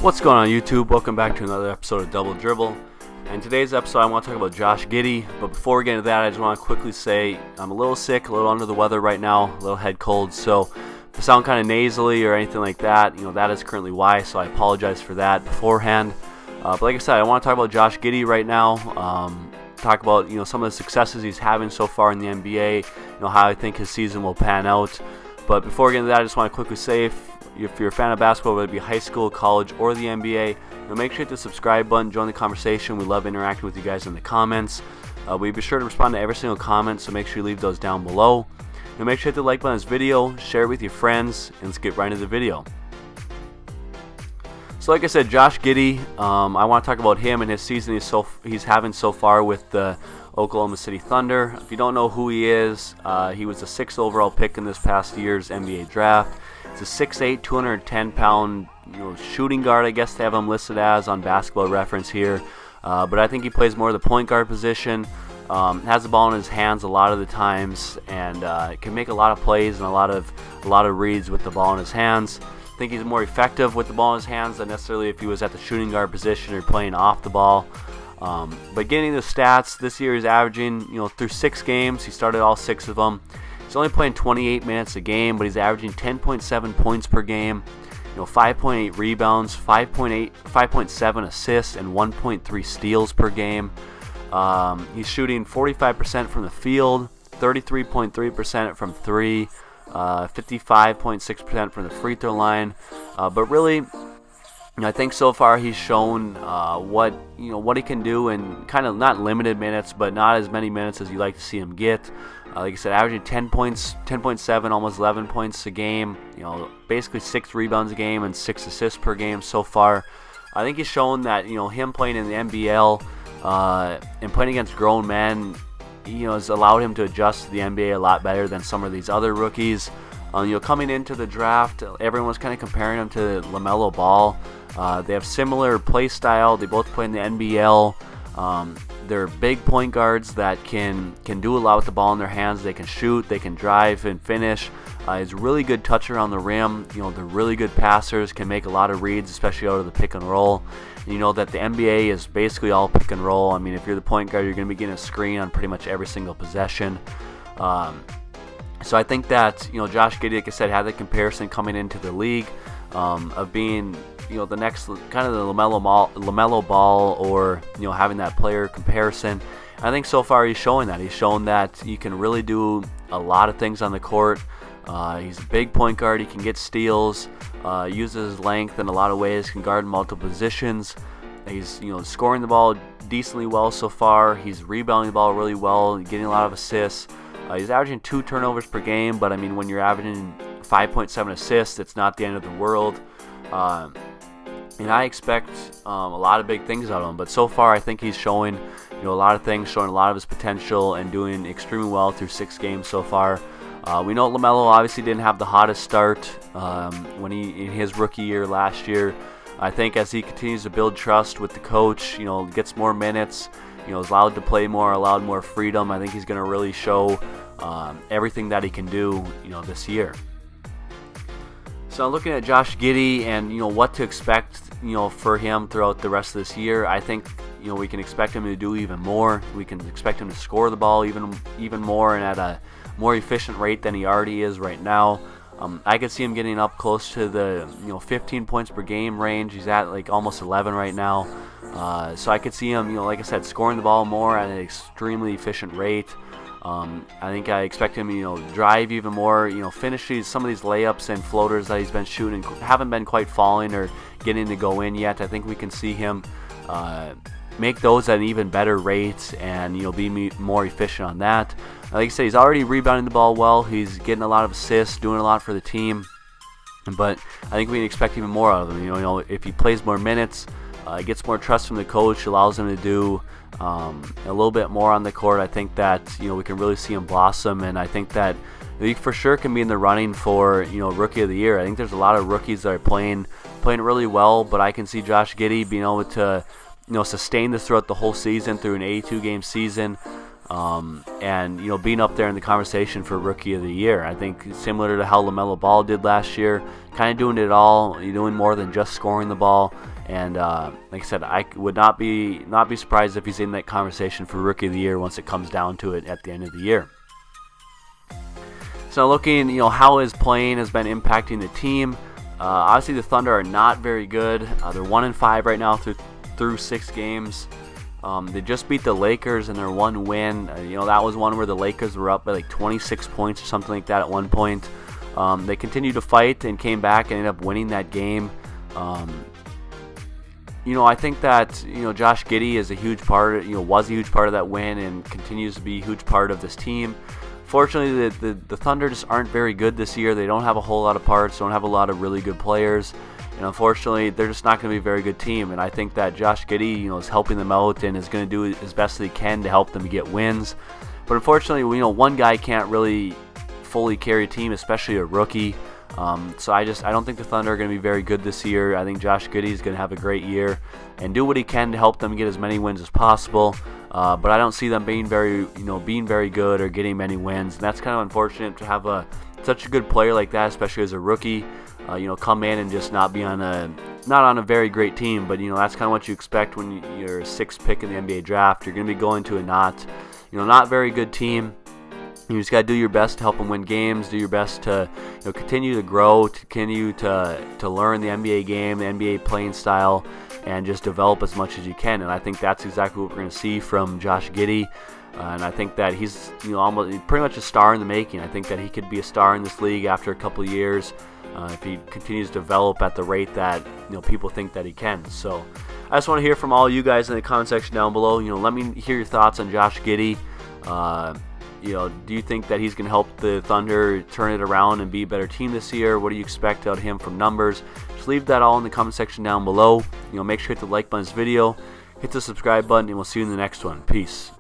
What's going on YouTube? Welcome back to another episode of Double Dribble. And today's episode I want to talk about Josh Giddey, but before we get into that I just want to quickly say I'm a little sick, a little under the weather right now, a little head cold, so if I sound kind of nasally or anything like that, that is currently why, so I apologize for that beforehand. But like I said, I want to talk about Josh Giddey right now, talk about some of the successes he's having so far in the NBA, how I think his season will pan out. But before we get into that, I just want to quickly say if you're a fan of basketball, whether it be high school, college, or the NBA, make sure to hit the subscribe button, join the conversation. We love interacting with you guys in the comments. We'll be sure to respond to every single comment, so make sure you leave those down below. Make sure to hit the like button on this video, share it with your friends, and let's get right into the video. So like I said, Josh Giddey, I want to talk about him and his season he's having so far with the Oklahoma City Thunder. If you don't know who he is, he was the 6th overall pick in this past year's NBA draft. He's a 6'8", 210-pound shooting guard, I guess they have him listed as on Basketball Reference here. But I think he plays more of the point guard position. Has the ball in his hands a lot of the times, and can make a lot of plays and a lot of reads with the ball in his hands. I think he's more effective with the ball in his hands than necessarily if he was at the shooting guard position or playing off the ball. But getting the stats, this year he's averaging, through 6 games, he started all 6 of them. He's only playing 28 minutes a game, but he's averaging 10.7 points per game, 5.8 rebounds, 5.7 assists, and 1.3 steals per game. He's shooting 45% from the field, 33.3% from 3, 55.6% from the free throw line. But really, I think so far he's shown what he can do in kind of not limited minutes, but not as many minutes as you like to see him get. Like I said, averaging 10 points, 10.7, almost 11 points a game. Basically 6 rebounds a game and 6 assists per game so far. I think he's shown that him playing in the NBL and playing against grown men, has allowed him to adjust to the NBA a lot better than some of these other rookies. Coming into the draft, everyone was kind of comparing him to LaMelo Ball. They have similar play style. They both play in the NBL. They're big point guards that can do a lot with the ball in their hands. They can shoot, they can drive and finish. He's a really good toucher on the rim. They're really good passers, can make a lot of reads, especially out of the pick and roll. And that the NBA is basically all pick and roll. I mean, if you're the point guard, you're going to be getting a screen on pretty much every single possession. So I think that Josh Giddey, like I said, had the comparison coming into the league of being the next kind of the LaMelo Ball, or having that player comparison. I think so far he's showing that. He's shown that he can really do a lot of things on the court. He's a big point guard. He can get steals, uses his length in a lot of ways, can guard in multiple positions. He's scoring the ball decently well so far. He's rebounding the ball really well, getting a lot of assists. He's averaging 2 turnovers per game, but I mean, when you're averaging 5.7 assists, it's not the end of the world. And I expect a lot of big things out of him, but so far I think he's showing a lot of things, showing a lot of his potential, and doing extremely well through 6 games so far. We know LaMelo obviously didn't have the hottest start in his rookie year last year. I think as he continues to build trust with the coach, gets more minutes, is allowed to play more, allowed more freedom, I think he's going to really show everything that he can do, this year. So looking at Josh Giddey and what to expect, for him throughout the rest of this year, I think we can expect him to do even more. We can expect him to score the ball even more and at a more efficient rate than he already is right now. I could see him getting up close to the 15 points per game range. He's at like almost 11 right now. So I could see him, like I said, scoring the ball more at an extremely efficient rate. I expect him, drive even more, finish some of these layups and floaters that he's been shooting haven't been quite falling or getting to go in yet. I think we can see him make those at an even better rate and be more efficient on that. Like I said, he's already rebounding the ball well. He's getting a lot of assists, doing a lot for the team. But I think we can expect even more out of him. If he plays more minutes, gets more trust from the coach, allows him to do a little bit more on the court. I think that we can really see him blossom, and I think that he for sure can be in the running for Rookie of the Year. I think there's a lot of rookies that are playing really well, but I can see Josh Giddey being able to sustain this throughout the whole season, through an 82-game season, and being up there in the conversation for Rookie of the Year. I think similar to how LaMelo Ball did last year, kind of doing it all, doing more than just scoring the ball, And like I said, I would not be surprised if he's in that conversation for Rookie of the Year once it comes down to it at the end of the year. So looking, how his playing has been impacting the team. Obviously, the Thunder are not very good. They're 1-5 right now through 6 games. They just beat the Lakers in their one win. That was one where the Lakers were up by like 26 points or something like that at one point. They continued to fight and came back and ended up winning that game. I think that Josh Giddey is a huge part. Was a huge part of that win and continues to be a huge part of this team. Fortunately, the Thunder just aren't very good this year. They don't have a whole lot of parts. Don't have a lot of really good players. And unfortunately, they're just not going to be a very good team. And I think that Josh Giddey, is helping them out and is going to do as best as he can to help them get wins. But unfortunately, one guy can't really fully carry a team, especially a rookie. So I don't think the Thunder are going to be very good this year. I think Josh Giddey is going to have a great year and do what he can to help them get as many wins as possible. But I don't see them being very good or getting many wins. And that's kind of unfortunate to have such a good player like that, especially as a rookie. Come in and just not be not on a very great team. But that's kind of what you expect when you're a 6th pick in the NBA draft. You're going to be going to a not very good team. You just got to do your best to help them win games. Do your best to continue to grow, to continue to learn the NBA game, the NBA playing style, and just develop as much as you can. And I think that's exactly what we're going to see from Josh Giddey. And I think that he's almost pretty much a star in the making. I think that he could be a star in this league after a couple of years if he continues to develop at the rate that people think that he can. So I just want to hear from all you guys in the comment section down below. Let me hear your thoughts on Josh Giddey. Do you think that he's going to help the Thunder turn it around and be a better team this year? What do you expect out of him from numbers? Just leave that all in the comment section down below. Make sure to hit the like button on this video, hit the subscribe button, and we'll see you in the next one. Peace.